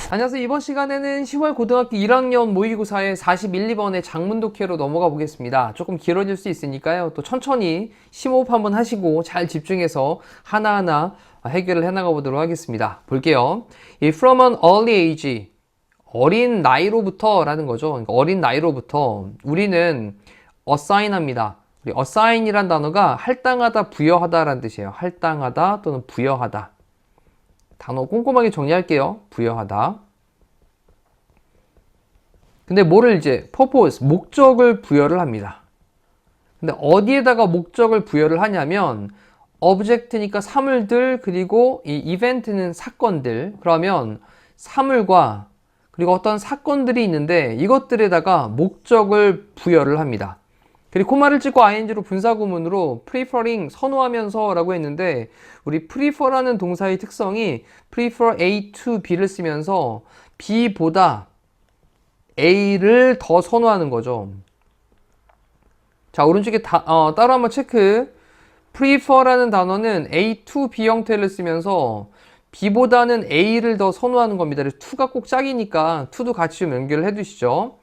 안녕하세요. 이번 시간에는 10월 고등학교 1학년 모의고사의 41, 2번의 작문 독해로 넘어가 보겠습니다. 조금 길어질 수 있으니까요. 또 천천히 심호흡 한번 하시고 잘 집중해서 하나하나 해결을 해나가 보도록 하겠습니다. 볼게요. 이 from an early age, 어린 나이로부터 라는 거죠. 그러니까 어린 나이로부터 우리는 assign 합니다. 우리 assign이란 단어가 할당하다, 부여하다 라는 뜻이에요. 할당하다 또는 부여하다. 단어 꼼꼼하게 정리할게요. 부여하다. 근데 뭐를 이제 purpose, 목적을 부여를 합니다. 근데 어디에다가 목적을 부여를 하냐면 object니까 사물들, 그리고 이 event는 사건들. 그러면 사물과 그리고 어떤 사건들이 있는데 이것들에다가 목적을 부여를 합니다. 그리고 코마를 찍고 ing로 분사구문으로 preferring, 선호하면서 라고 했는데 우리 prefer라는 동사의 특성이 prefer A to B를 쓰면서 B보다 A를 더 선호하는 거죠. 자, 오른쪽에 따로 한번 체크. prefer라는 단어는 A to B 형태를 쓰면서 B보다는 A를 더 선호하는 겁니다. 그래서 to가 꼭 짝이니까 to도 같이 좀 연결을 해 두시죠.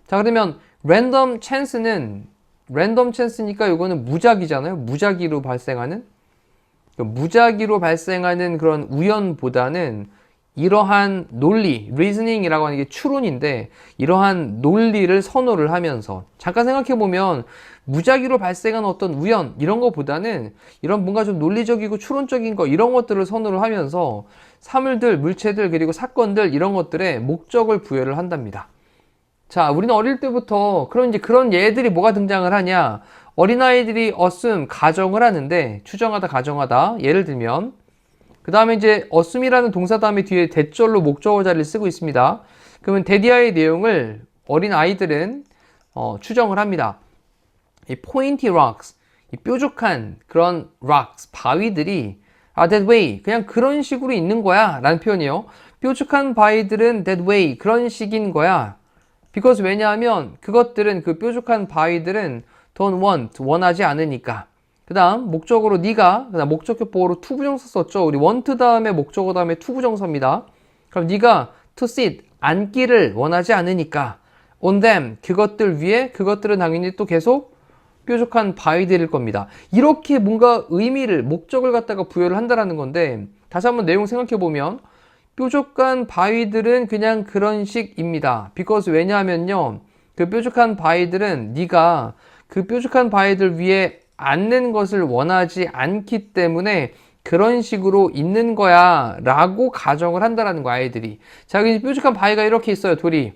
자, 그러면 random chance는 랜덤 찬스니까 이거는 무작위잖아요. 무작위로 발생하는 그런 우연보다는 이러한 논리, reasoning이라고 하는 게 추론인데 이러한 논리를 선호를 하면서 잠깐 생각해보면 무작위로 발생한 어떤 우연 이런 것보다는 이런 뭔가 좀 논리적이고 추론적인 거 이런 것들을 선호를 하면서 사물들, 물체들 그리고 사건들 이런 것들에 목적을 부여를 한답니다. 자, 우리는 어릴 때부터 그런 예들이 뭐가 등장을 하냐? 어린아이들이 assume, 가정을 하는데, 추정하다, 가정하다. 예를 들면, 그 다음에 이제 assume이라는 동사 다음에 뒤에 대절로 목적어 자리를 쓰고 있습니다. 그러면 대디아의 내용을 어린아이들은 추정을 합니다. 이 pointy rocks, 이 뾰족한 그런 rocks, 바위들이 that way, 그냥 그런 식으로 있는 거야 라는 표현이에요. 뾰족한 바위들은 that way, 그런 식인 거야. because 왜냐하면 그것들은 그 뾰족한 바위들은 don't want, 원하지 않으니까. 그 다음 목적으로 네가 그다음 목적격 보호로 to 부정사 썼죠. 우리 want 다음에 목적어 다음에 to 부정사입니다. 그럼 네가 to sit, 앉기를 원하지 않으니까 on them, 그것들 위에 그것들은 당연히 또 계속 뾰족한 바위들일 겁니다. 이렇게 뭔가 의미를 목적을 갖다가 부여를 한다라는 건데 다시 한번 내용 생각해 보면 뾰족한 바위들은 그냥 그런 식입니다. because 왜냐하면요. 그 뾰족한 바위들은 네가 그 뾰족한 바위들 위에 앉는 것을 원하지 않기 때문에 그런 식으로 있는 거야 라고 가정을 한다라는 거야, 아이들이. 자, 이 뾰족한 바위가 이렇게 있어요, 돌이.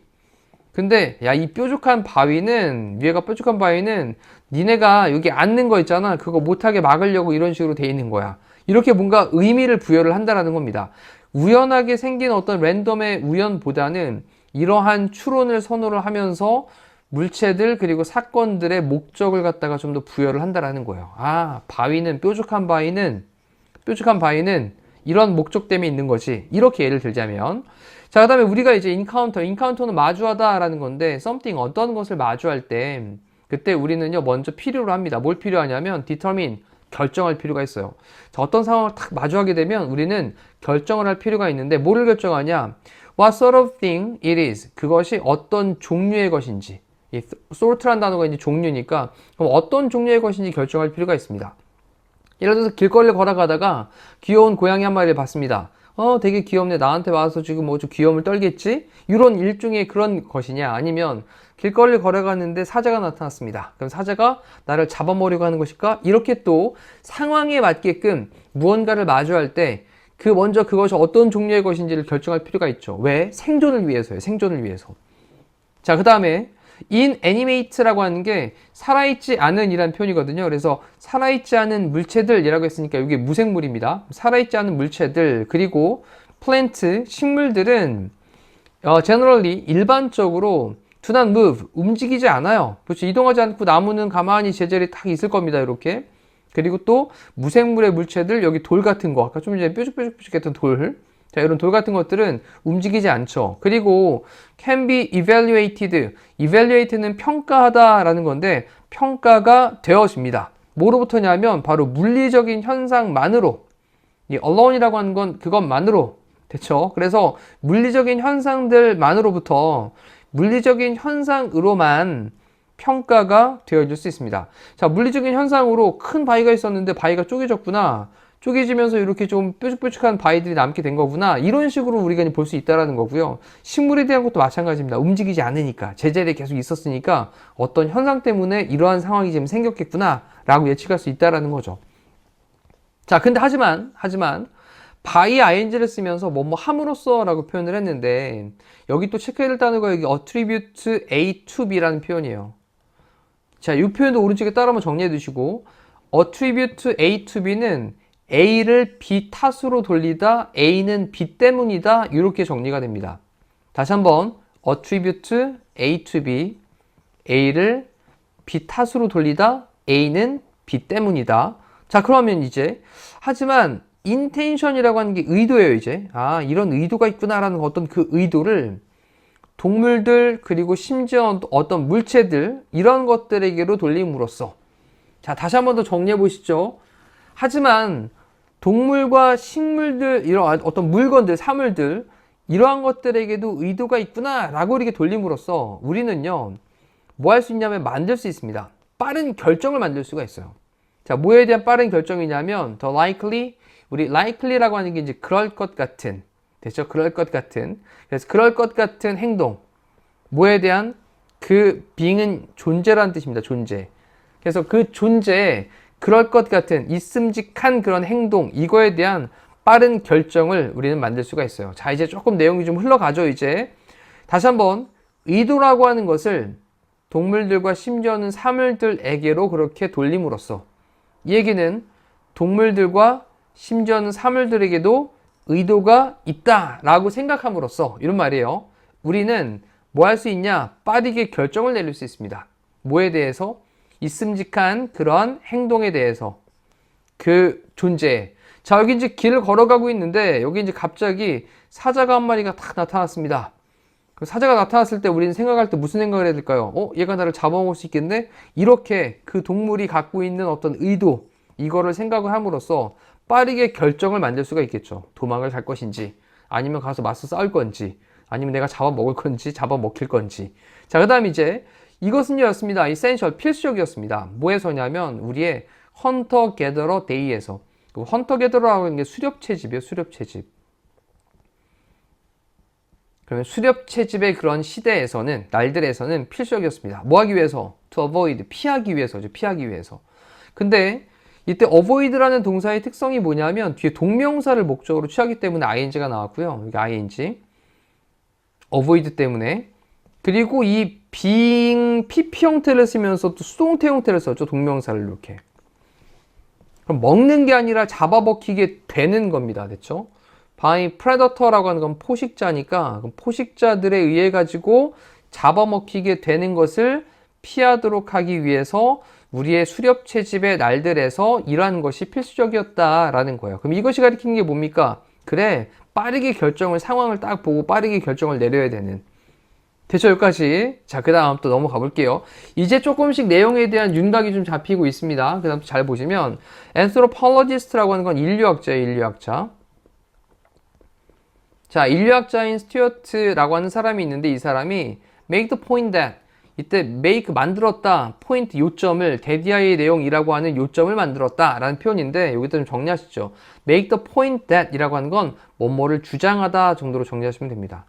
근데 야, 이 뾰족한 바위는 위에가 뾰족한 바위는 니네가 여기 앉는 거 있잖아. 그거 못하게 막으려고 이런 식으로 돼 있는 거야. 이렇게 뭔가 의미를 부여를 한다라는 겁니다. 우연하게 생긴 어떤 랜덤의 우연보다는 이러한 추론을 선호를 하면서 물체들 그리고 사건들의 목적을 갖다가 좀 더 부여를 한다라는 거예요. 아, 뾰족한 바위는 이런 목적 때문에 있는 거지. 이렇게 예를 들자면. 자, 그 다음에 우리가 이제 인카운터는 마주하다라는 건데 something, 어떤 것을 마주할 때 그때 우리는요 먼저 필요로 합니다. 뭘 필요하냐면 determine, 결정할 필요가 있어요. 자, 어떤 상황을 딱 마주하게 되면 우리는 결정을 할 필요가 있는데 뭐를 결정하냐? What sort of thing it is. 그것이 어떤 종류의 것인지. 이 sort란 단어가 이제 종류니까 그럼 어떤 종류의 것인지 결정할 필요가 있습니다. 예를 들어서 길거리를 걸어가다가 귀여운 고양이 한 마리를 봤습니다. 되게 귀엽네. 나한테 와서 지금 뭐 좀 귀여움을 떨겠지? 이런 일종의 그런 것이냐? 아니면 길거리를 걸어가는데 사자가 나타났습니다. 그럼 사자가 나를 잡아먹으려고 하는 것일까? 이렇게 또 상황에 맞게끔 무언가를 마주할 때 먼저 그것이 어떤 종류의 것인지를 결정할 필요가 있죠. 왜? 생존을 위해서요. 생존을 위해서. 자, 그 다음에 inanimate라고 하는 게 살아있지 않은 이란 표현이거든요. 그래서 살아있지 않은 물체들이라고 했으니까 이게 무생물입니다. 살아있지 않은 물체들 그리고 plant, 식물들은 generally, 일반적으로 do not move, 움직이지 않아요. 그렇죠. 이동하지 않고 나무는 가만히 제자리에 딱 있을 겁니다. 이렇게. 그리고 또 무생물의 물체들, 여기 돌 같은 거, 아까 좀 전에 뾰족뾰족뾰족했던 돌, 자, 이런 돌 같은 것들은 움직이지 않죠. 그리고 can be evaluated. evaluate는 평가하다라는 건데 평가가 되어집니다. 뭐로부터냐면 바로 물리적인 현상만으로. 이 alone이라고 하는 건 그것만으로. 됐죠? 그래서 물리적인 현상들만으로부터 물리적인 현상으로만 평가가 되어질 수 있습니다. 자, 물리적인 현상으로 큰 바위가 있었는데 바위가 쪼개졌구나. 쪼개지면서 이렇게 좀 뾰족뾰족한 바위들이 남게 된 거구나. 이런 식으로 우리가 볼 수 있다는 거고요. 식물에 대한 것도 마찬가지입니다. 움직이지 않으니까, 제자리에 계속 있었으니까 어떤 현상 때문에 이러한 상황이 지금 생겼겠구나 라고 예측할 수 있다는 거죠. 자, 근데 하지만 by ing를 쓰면서 뭐뭐 함으로써 라고 표현을 했는데 여기 또 체크해야 될 단어가 여기 attribute A to B라는 표현이에요. 자, 이 표현도 오른쪽에 따라 한번 정리해 두시고 attribute A to B는 A를 B 탓으로 돌리다, A는 B 때문이다 이렇게 정리가 됩니다. 다시 한번 attribute A to B, A를 B 탓으로 돌리다, A는 B 때문이다. 자, 그러면 이제 하지만 intention이라고 하는 게 의도예요. 이제 이런 의도가 있구나라는 어떤 그 의도를 동물들 그리고 심지어 어떤 물체들 이런 것들에게로 돌림으로써 자, 다시 한 번 더 정리해 보시죠. 하지만 동물과 식물들 이런 어떤 물건들 사물들 이러한 것들에게도 의도가 있구나 라고 이렇게 돌림으로써 우리는요 뭐 할 수 있냐면 만들 수 있습니다. 빠른 결정을 만들 수가 있어요. 자, 뭐에 대한 빠른 결정이냐면 the likely, 우리 likely라고 하는 게 이제 그럴 것 같은, 됐죠? 그럴 것 같은. 그래서 그럴 것 같은 행동. 뭐에 대한 그 being은 존재라는 뜻입니다. 존재. 그래서 그 존재에 그럴 것 같은 있음직한 그런 행동, 이거에 대한 빠른 결정을 우리는 만들 수가 있어요. 자, 이제 조금 내용이 좀 흘러가죠, 이제. 다시 한번 의도라고 하는 것을 동물들과 심지어는 사물들에게로 그렇게 돌림으로써 이 얘기는 동물들과 심지어는 사물들에게도 의도가 있다라고 생각함으로써 이런 말이에요. 우리는 뭐 할 수 있냐? 빠르게 결정을 내릴 수 있습니다. 뭐에 대해서? 있음직한 그런 행동에 대해서. 그 존재. 자, 여기 이제 길을 걸어가고 있는데 여기 이제 갑자기 사자가 한 마리가 탁 나타났습니다. 그 사자가 나타났을 때 우리는 생각할 때 무슨 생각을 해야 될까요? 얘가 나를 잡아먹을 수 있겠네? 이렇게 그 동물이 갖고 있는 어떤 의도, 이거를 생각을 함으로써 빠르게 결정을 만들 수가 있겠죠. 도망을 갈 것인지, 아니면 가서 맞서 싸울 건지, 아니면 내가 잡아먹을 건지, 잡아먹힐 건지. 자, 그 다음 이제 이것은요 였습니다. essential, 필수적이었습니다. 뭐에서냐면 우리의 헌터 게더러 데이에서. 헌터 게더러라고 하는 게 수렵 채집이에요. 수렵 채집. 그러면 수렵 채집의 그런 시대에서는, 날들에서는 필수적이었습니다. 뭐 하기 위해서? to avoid, 피하기 위해서죠. 피하기 위해서. 근데 이때 avoid라는 동사의 특성이 뭐냐면 뒤에 동명사를 목적으로 취하기 때문에 ing가 나왔고요. 여기 ing. avoid 때문에. 그리고 이 being, pp 형태를 쓰면서 또 수동태 형태를 썼죠. 동명사를 이렇게. 그럼 먹는 게 아니라 잡아먹히게 되는 겁니다. 됐죠? by predator라고 하는 건 포식자니까 포식자들에 의해 가지고 잡아먹히게 되는 것을 피하도록 하기 위해서 우리의 수렵 채집의 날들에서 이러한 것이 필수적이었다라는 거예요. 그럼 이것이 가리키는 게 뭡니까? 그래, 빠르게 결정을, 상황을 딱 보고 빠르게 결정을 내려야 되는. 됐죠? 여기까지. 자, 그 다음 또 넘어가 볼게요. 이제 조금씩 내용에 대한 윤곽이 좀 잡히고 있습니다. 그 다음 또 잘 보시면 anthropologist라고 하는 건 인류학자예요. 인류학자. 자, 인류학자인 스튜어트라고 하는 사람이 있는데 이 사람이 make the point that, 이때 make 만들었다, point 요점을, 데디아의 내용이라고 하는 요점을 만들었다 라는 표현인데 여기다 좀 정리하시죠. make the point that 이라고 하는 건 뭐뭐를 주장하다 정도로 정리하시면 됩니다.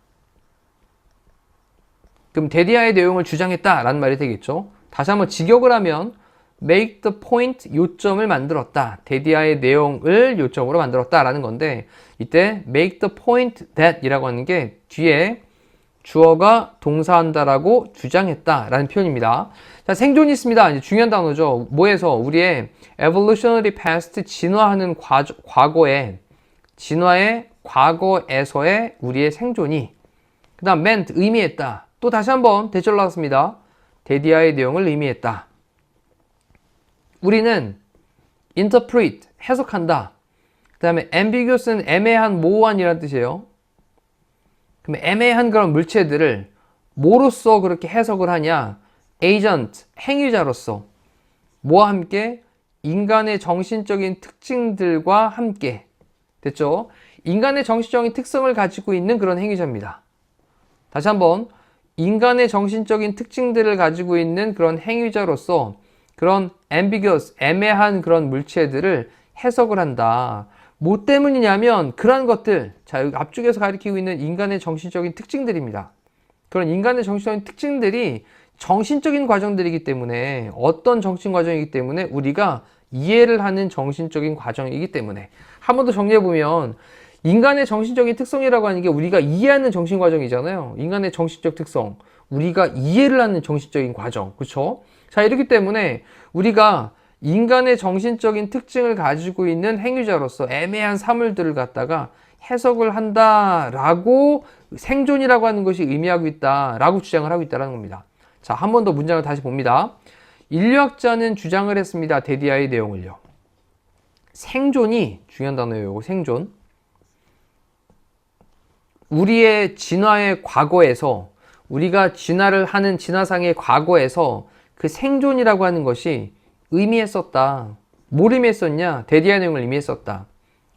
그럼 데디아의 내용을 주장했다 라는 말이 되겠죠. 다시 한번 직역을 하면 make the point, 요점을 만들었다. 데디아의 내용을 요점으로 만들었다 라는 건데 이때 make the point that 이라고 하는 게 뒤에 주어가 동사한다라고 주장했다 라는 표현입니다. 자, 생존이 있습니다. 이제 중요한 단어죠. 뭐에서? 우리의 evolutionary past, 진화하는 과거에, 진화의 과거에서의 우리의 생존이, 그 다음 meant, 의미했다. 또 다시 한번 대절로 나왔습니다. 데디아의 내용을 의미했다. 우리는 interpret, 해석한다. 그 다음에 ambiguous는 애매한, 모호한이라는 뜻이에요. 그럼 애매한 그런 물체들을 뭐로써 그렇게 해석을 하냐? agent, 행위자로서. 뭐와 함께? 인간의 정신적인 특징들과 함께. 됐죠? 인간의 정신적인 특성을 가지고 있는 그런 행위자입니다. 다시 한번, 인간의 정신적인 특징들을 가지고 있는 그런 행위자로서 그런 ambiguous, 애매한 그런 물체들을 해석을 한다. 뭐 때문이냐면 그러한 것들, 자, 여기 앞쪽에서 가리키고 있는 인간의 정신적인 특징들입니다. 그런 인간의 정신적인 특징들이 정신적인 과정들이기 때문에, 어떤 정신 과정이기 때문에 우리가 이해를 하는 정신적인 과정이기 때문에, 한 번 더 정리해보면 인간의 정신적인 특성이라고 하는 게 우리가 이해하는 정신 과정이잖아요. 인간의 정신적 특성, 우리가 이해를 하는 정신적인 과정, 그렇죠? 자, 이렇기 때문에 우리가 인간의 정신적인 특징을 가지고 있는 행위자로서 애매한 사물들을 갖다가 해석을 한다라고 생존이라고 하는 것이 의미하고 있다라고 주장을 하고 있다는 겁니다. 자, 한 번 더 문장을 다시 봅니다. 인류학자는 주장을 했습니다. 데디아의 내용을요. 생존이 중요한 단어예요. 이거 생존. 우리의 진화의 과거에서, 우리가 진화를 하는 진화상의 과거에서 그 생존이라고 하는 것이 의미했었다. 뭘 의미했었냐? 데디아의 내용을 의미했었다.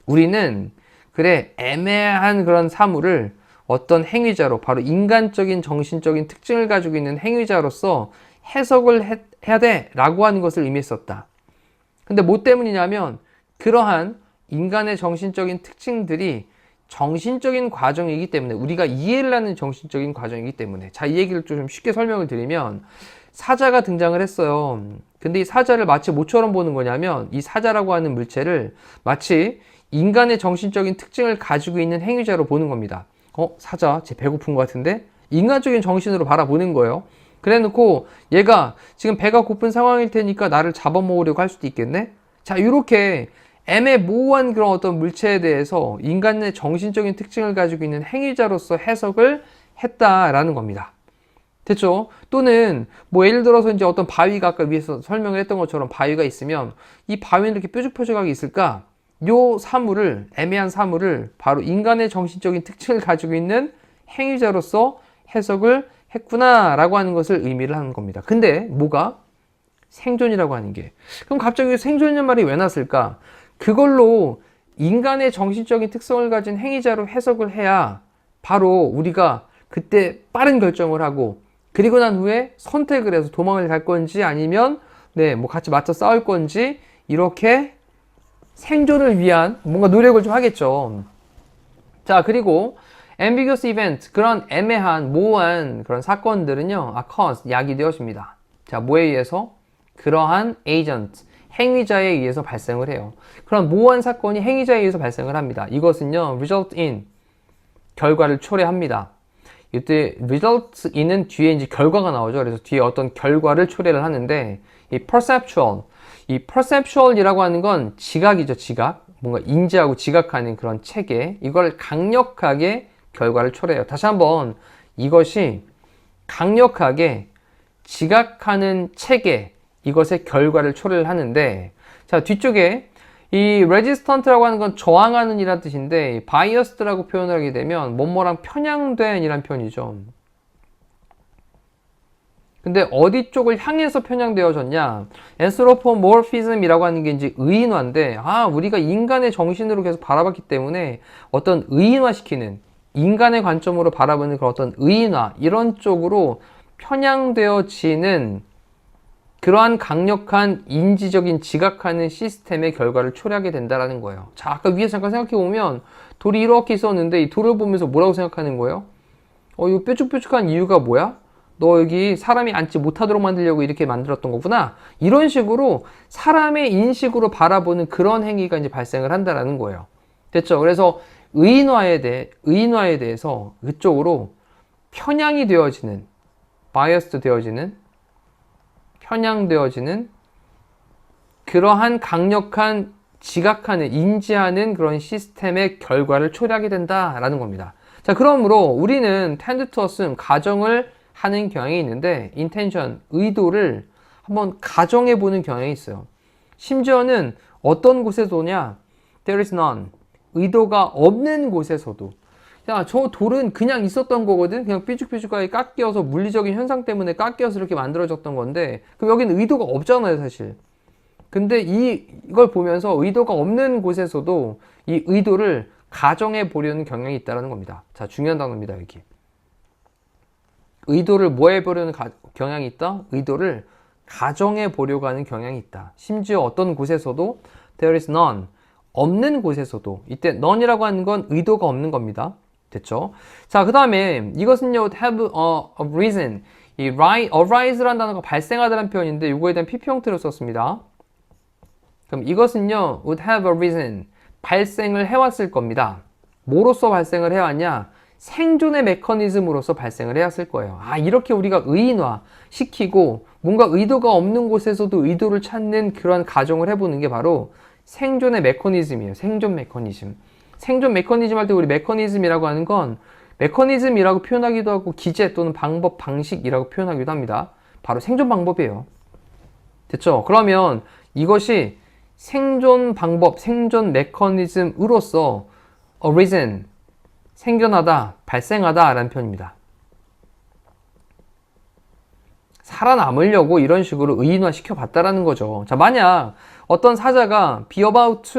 우리는 그래, 애매한 그런 사물을 어떤 행위자로, 바로 인간적인 정신적인 특징을 가지고 있는 행위자로서 해석을 해야 돼 라고 하는 것을 의미했었다. 근데 뭐 때문이냐면 그러한 인간의 정신적인 특징들이 정신적인 과정이기 때문에, 우리가 이해를 하는 정신적인 과정이기 때문에. 자, 이 얘기를 좀 쉽게 설명을 드리면 사자가 등장을 했어요. 근데 이 사자를 마치 뭐처럼 보는 거냐면 이 사자라고 하는 물체를 마치 인간의 정신적인 특징을 가지고 있는 행위자로 보는 겁니다. 사자, 쟤 배고픈 것 같은데? 인간적인 정신으로 바라보는 거예요. 그래 놓고 얘가 지금 배가 고픈 상황일 테니까 나를 잡아먹으려고 할 수도 있겠네? 자, 이렇게 애매모호한 그런 어떤 물체에 대해서 인간의 정신적인 특징을 가지고 있는 행위자로서 해석을 했다라는 겁니다. 됐죠? 또는 뭐 예를 들어서 이제 어떤 바위가, 아까 위에서 설명을 했던 것처럼 바위가 있으면 이 바위는 이렇게 뾰족뾰족하게 있을까? 요 사물을, 애매한 사물을 바로 인간의 정신적인 특징을 가지고 있는 행위자로서 해석을 했구나 라고 하는 것을 의미를 하는 겁니다. 근데 뭐가? 생존이라고 하는 게. 그럼 갑자기 생존이라는 말이 왜 났을까? 그걸로 인간의 정신적인 특성을 가진 행위자로 해석을 해야 바로 우리가 그때 빠른 결정을 하고, 그리고 난 후에 선택을 해서 도망을 갈 건지 아니면 뭐 같이 맞서 싸울 건지, 이렇게 생존을 위한 뭔가 노력을 좀 하겠죠. 자, 그리고 ambiguous event, 그런 애매한 모호한 그런 사건들은요, cause, 야기되었습니다. 자, 뭐에 의해서? 그러한 agent, 행위자에 의해서 발생을 해요. 그런 모호한 사건이 행위자에 의해서 발생을 합니다. 이것은요, result in, 결과를 초래합니다. 이때 result in은 뒤에 이제 결과가 나오죠. 그래서 뒤에 어떤 결과를 초래를 하는데, 이 perceptual이라고 하는 건 지각이죠, 지각. 뭔가 인지하고 지각하는 그런 체계. 이걸 강력하게 결과를 초래해요. 다시 한번, 이것이 강력하게 지각하는 체계, 이것의 결과를 초래를 하는데, 자, 뒤쪽에 이 resistant라고 하는 건 저항하는 이란 뜻인데, biased라고 표현을 하게 되면 뭐뭐랑 편향된 이란 표현이죠. 근데 어디 쪽을 향해서 편향되어졌냐? anthropomorphism이라고 하는 게 이제 의인화인데, 우리가 인간의 정신으로 계속 바라봤기 때문에 어떤 의인화시키는, 인간의 관점으로 바라보는 그런 어떤 의인화, 이런 쪽으로 편향되어지는 그러한 강력한 인지적인 지각하는 시스템의 결과를 초래하게 된다라는 거예요. 자, 아까 위에 잠깐 생각해보면 돌이 이렇게 있었는데 이 돌을 보면서 뭐라고 생각하는 거예요? 이거 뾰족뾰족한 이유가 뭐야? 너 여기 사람이 앉지 못하도록 만들려고 이렇게 만들었던 거구나. 이런 식으로 사람의 인식으로 바라보는 그런 행위가 이제 발생을 한다라는 거예요. 됐죠? 그래서 의인화에 대해서 그쪽으로 편향이 되어지는, 바이어스 되어지는, 편향되어지는 그러한 강력한 지각하는, 인지하는 그런 시스템의 결과를 초래하게 된다라는 겁니다. 자, 그러므로 우리는 tend to assume, 가정을 하는 경향이 있는데, intention, 의도를 한번 가정해 보는 경향이 있어요. 심지어는 어떤 곳에서냐, There is none. 의도가 없는 곳에서도. 야, 저 돌은 그냥 있었던 거거든. 그냥 삐죽삐죽하게 깎여서 물리적인 현상 때문에 깎여서 이렇게 만들어졌던 건데, 그럼 여기는 의도가 없잖아요, 사실. 근데 이걸 보면서 의도가 없는 곳에서도 이 의도를 가정해 보려는 경향이 있다는 겁니다. 자, 중요한 단어입니다, 여기. 의도를 뭐 해보려는 경향이 있다? 의도를 가정해 보려고 하는 경향이 있다. 심지어 어떤 곳에서도 there is none. 없는 곳에서도. 이때 none이라고 하는 건 의도가 없는 겁니다. 됐죠? 자, 그 다음에 이것은요, have a reason. 이 arise라는 단어가 발생하다는 표현인데 이거에 대한 PP 형태로 썼습니다. 그럼 이것은요, would have a reason. 발생을 해왔을 겁니다. 뭐로서 발생을 해왔냐? 생존의 메커니즘으로서 발생을 해왔을 거예요. 아, 이렇게 우리가 의인화 시키고 뭔가 의도가 없는 곳에서도 의도를 찾는 그런 가정을 해보는 게 바로 생존의 메커니즘이에요. 생존 메커니즘. 생존 메커니즘 할 때 우리 메커니즘이라고 하는 건 메커니즘이라고 표현하기도 하고 기제 또는 방법, 방식이라고 표현하기도 합니다. 바로 생존 방법이에요. 됐죠? 그러면 이것이 생존 방법, 생존 메커니즘으로서 arisen, 생겨나다, 발생하다 라는 표현입니다. 살아남으려고 이런 식으로 의인화 시켜봤다라는 거죠. 자, 만약 어떤 사자가 be about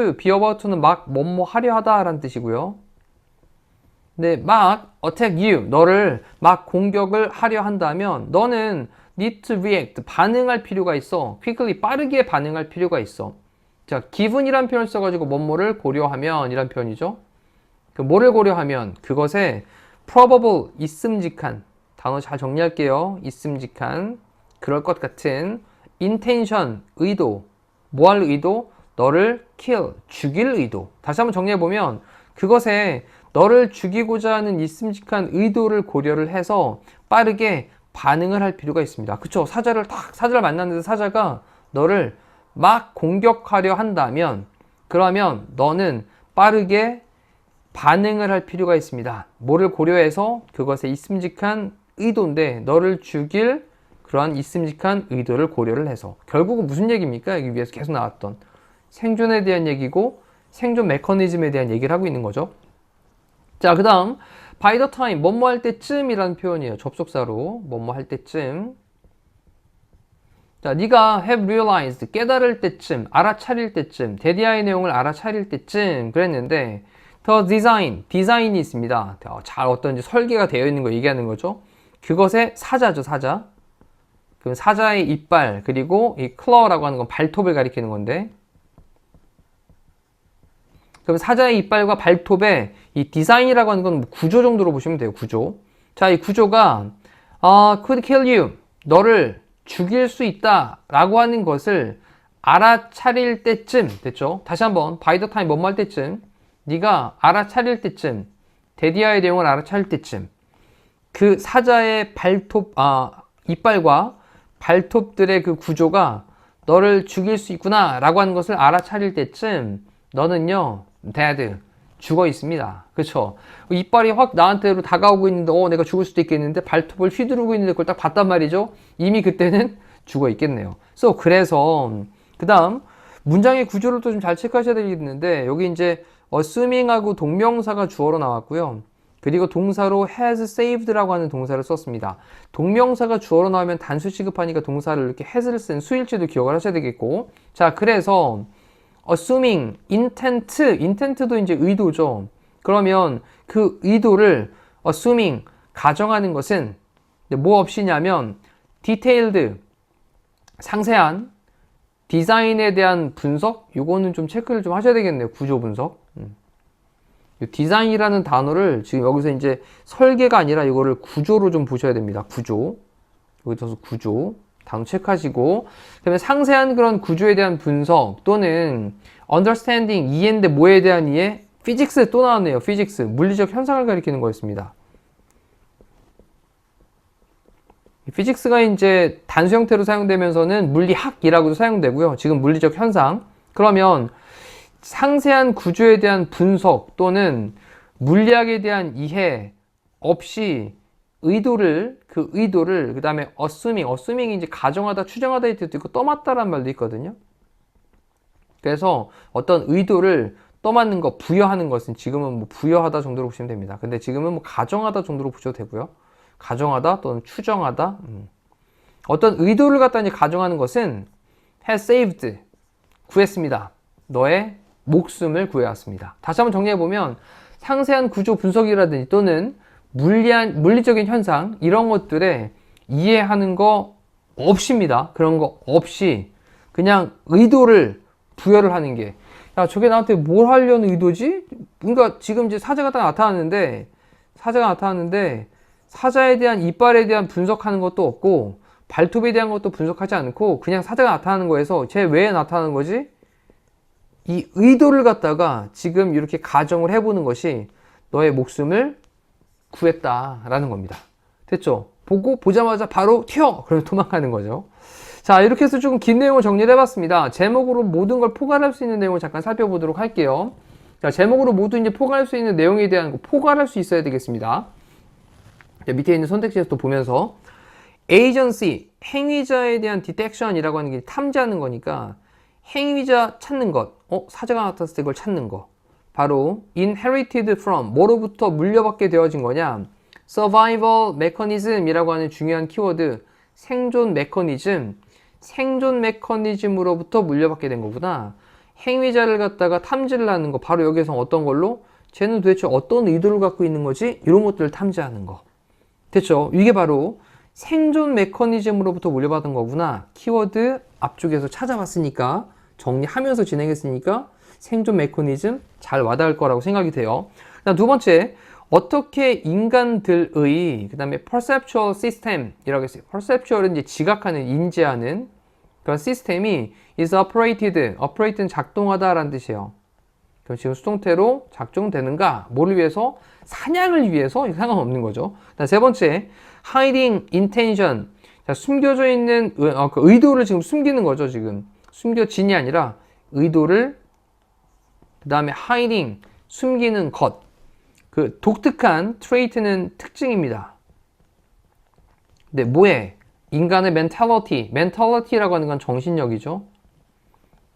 to는 막 뭐뭐 하려 하다 라는 뜻이고요. 근데 막 attack you, 너를 막 공격을 하려 한다면 너는 need to react, 반응할 필요가 있어. quickly, 빠르게 반응할 필요가 있어. 자, given이란 표현을 써가지고 뭐뭐를 고려하면 이란 표현이죠. 그 뭐를 고려하면 그것에 probable, 있음직한, 단어 잘 정리할게요. 있음직한, 그럴 것 같은 intention, 의도, 뭐 할 의도? 너를 kill, 죽일 의도. 다시 한번 정리해보면 그것에 너를 죽이고자 하는 있음직한 의도를 고려를 해서 빠르게 반응을 할 필요가 있습니다. 그쵸? 사자를 만났는데 사자가 너를 막 공격하려 한다면 그러면 너는 빠르게 반응을 할 필요가 있습니다. 뭐를 고려해서 그것에 있음직한 의도인데 너를 죽일 그러한 있음직한 의도를 고려를 해서 결국은 무슨 얘기입니까? 여기 위에서 계속 나왔던 생존에 대한 얘기고 생존 메커니즘에 대한 얘기를 하고 있는 거죠. 자, 그 다음 by the time, 뭐뭐 할 때쯤이라는 표현이에요. 접속사로 뭐뭐 할 때쯤. 자, 네가 have realized, 깨달을 때쯤, 알아차릴 때쯤, 데디아의 내용을 알아차릴 때쯤 그랬는데 the design, 디자인이 있습니다. 잘 어떤 이제 설계가 되어 있는 거 얘기하는 거죠. 그것의 사자죠, 사자. 그럼 사자의 이빨, 그리고 이 claw라고 하는 건 발톱을 가리키는 건데 그럼 사자의 이빨과 발톱의 이 디자인이라고 하는 건 구조 정도로 보시면 돼요, 구조. 자, 이 구조가 could kill you, 너를 죽일 수 있다 라고 하는 것을 알아차릴 때쯤 됐죠? 다시 한번 by the time 뭐뭐 할 때쯤 네가 알아차릴 때쯤 데디아의 내용을 알아차릴 때쯤 그 사자의 이빨과 발톱들의 그 구조가 너를 죽일 수 있구나 라고 하는 것을 알아차릴 때쯤 너는요 dead, 죽어 있습니다. 그쵸? 이빨이 확 나한테로 다가오고 있는데 내가 죽을 수도 있겠는데 발톱을 휘두르고 있는데 그걸 딱 봤단 말이죠. 이미 그때는 죽어 있겠네요. 그래서 그 다음 문장의 구조를 또 좀 잘 체크하셔야 되겠는데 여기 이제 assuming하고 동명사가 주어로 나왔고요. 그리고 동사로 has saved라고 하는 동사를 썼습니다. 동명사가 주어로 나오면 단수 취급하니까 동사를 이렇게 has를 쓴 수일치도 기억을 하셔야 되겠고 자, 그래서 assuming, intent도 이제 의도죠. 그러면 그 의도를 assuming, 가정하는 것은 뭐 없이냐면 detailed, 상세한 디자인에 대한 분석, 요거는 좀 체크를 좀 하셔야 되겠네요. 구조 분석. 디자인이라는 단어를 지금 여기서 이제 설계가 아니라 이거를 구조로 좀 보셔야 됩니다. 구조. 여기서 구조. 단어 체크하시고 그다음에 상세한 그런 구조에 대한 분석 또는 understanding, 이해인데 뭐에 대한 이해? physics 또 나왔네요. physics, 물리적 현상을 가리키는 거였습니다. physics가 이제 단수 형태로 사용되면서는 물리학이라고도 사용되고요. 지금 물리적 현상. 그러면 상세한 구조에 대한 분석 또는 물리학에 대한 이해 없이 그 의도를 그 다음에 assuming이 이제 가정하다, 추정하다의 뜻도 있고 떠맡다라는 말도 있거든요. 그래서 어떤 의도를 떠맡는 거, 부여하는 것은 지금은 뭐 부여하다 정도로 보시면 됩니다. 근데 지금은 뭐 가정하다 정도로 보셔도 되고요. 가정하다 또는 추정하다. 어떤 의도를 갖다 이제 가정하는 것은 has saved, 구했습니다. 너의 목숨을 구해왔습니다. 다시 한번 정리해보면 상세한 구조 분석이라든지 또는 물리적인 현상 이런 것들에 이해하는 거 없이입니다. 그런 거 없이 그냥 의도를 부여를 하는 게, 야, 저게 나한테 뭘 하려는 의도지? 그러니까 지금 이제 사자가 딱 나타났는데 사자에 대한 이빨에 대한 분석하는 것도 없고 발톱에 대한 것도 분석하지 않고 그냥 사자가 나타나는 거에서 쟤 왜 나타나는 거지? 이 의도를 갖다가 지금 이렇게 가정을 해보는 것이 너의 목숨을 구했다라는 겁니다. 됐죠? 보자마자 바로 튀어! 그러면 도망가는 거죠. 자, 이렇게 해서 조금 긴 내용을 정리를 해봤습니다. 제목으로 모든 걸 포괄할 수 있는 내용을 잠깐 살펴보도록 할게요. 자, 제목으로 모두 이제 포괄할 수 있는 내용에 대한 거 포괄할 수 있어야 되겠습니다. 자, 밑에 있는 선택지에서 또 보면서 agency, 행위자에 대한 detection이라고 하는 게 탐지하는 거니까 행위자 찾는 것, 사자가 나타났을 때 그걸 찾는 거. 바로 inherited from, 뭐로부터 물려받게 되어진 거냐? survival mechanism이라고 하는 중요한 키워드, 생존 메커니즘으로부터 물려받게 된 거구나. 행위자를 갖다가 탐지를 하는 거, 바로 여기서 어떤 걸로? 쟤는 도대체 어떤 의도를 갖고 있는 거지? 이런 것들을 탐지하는 거. 됐죠? 이게 바로 생존 메커니즘으로부터 물려받은 거구나. 키워드 앞쪽에서 찾아봤으니까, 정리하면서 진행했으니까 생존 메커니즘 잘 와닿을 거라고 생각이 돼요. 그다음 두 번째, 어떻게 인간들의 그 다음에 perceptual system이라고 했어요. perceptual은 이제 지각하는, 인지하는 그런 시스템이 is operate는 작동하다라는 뜻이에요. 그럼 지금 수동태로 작동되는가? 뭐를 위해서? 사냥을 위해서? 상관없는 거죠. 세 번째, hiding intention. 자, 숨겨져 있는 그 의도를 지금 숨기는 거죠. 지금 숨겨진이 아니라 의도를, 그 다음에 hiding, 숨기는 것. 그 독특한 trait는 특징입니다. 근데 뭐에? 인간의 mentality라고 하는 건 정신력이죠.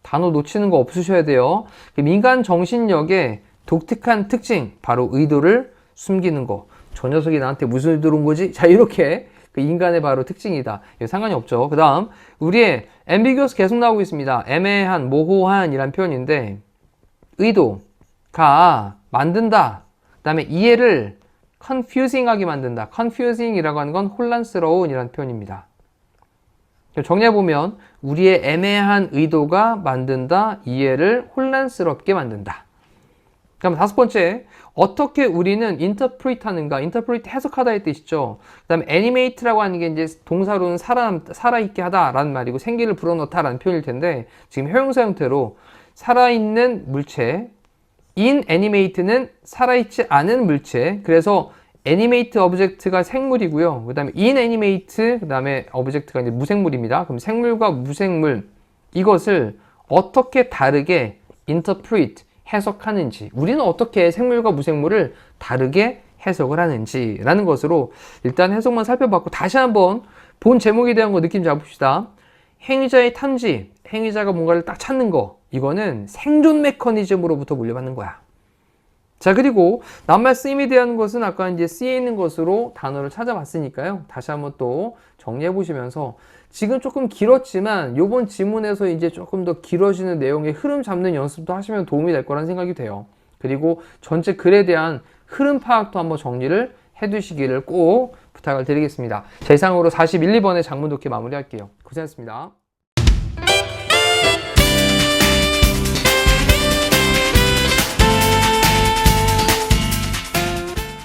단어 놓치는 거 없으셔야 돼요. 인간 정신력의 독특한 특징, 바로 의도를 숨기는 거. 저 녀석이 나한테 무슨 의도로 온 거지? 자, 이렇게 그 인간의 바로 특징이다. 상관이 없죠. 그 다음, 우리의 ambiguous 계속 나오고 있습니다. 애매한, 모호한 이란 표현인데, 의도가 만든다. 그 다음에 이해를 confusing하게 만든다. confusing이라고 하는 건 혼란스러운 이란 표현입니다. 정리해보면 우리의 애매한 의도가 만든다. 이해를 혼란스럽게 만든다. 그럼 다섯 번째, 어떻게 우리는 interpret 하는가? interpret 해석하다의 뜻이죠. 그 다음에 animate라고 하는 게 이제 동사로는 살아있게 하다라는 말이고 생기를 불어넣다라는 표현일 텐데 지금 형용사 형태로 살아있는 물체, inanimate는 살아있지 않은 물체. 그래서 animate object가 생물이고요. 그 다음에 inanimate, 그 다음에 object가 이제 무생물입니다. 그럼 생물과 무생물, 이것을 어떻게 다르게 interpret, 해석하는지, 우리는 어떻게 생물과 무생물을 다르게 해석을 하는지 라는 것으로 일단 해석만 살펴봤고, 다시 한번 본 제목에 대한 거 느낌 잡읍시다. 행위자의 탐지, 행위자가 뭔가를 딱 찾는 거, 이거는 생존 메커니즘으로부터 물려받는 거야. 자, 그리고 낱말 쓰임에 대한 것은 아까 이제 C에 있는 것으로 단어를 찾아봤으니까요. 다시 한번 또 정리해 보시면서, 지금 조금 길었지만 요번 지문에서 이제 조금 더 길어지는 내용의 흐름 잡는 연습도 하시면 도움이 될 거란 생각이 돼요. 그리고 전체 글에 대한 흐름 파악도 한번 정리를 해 두시기를 꼭 부탁을 드리겠습니다. 자, 이상으로 41, 2번의 작문 독해 마무리할게요. 고생하셨습니다.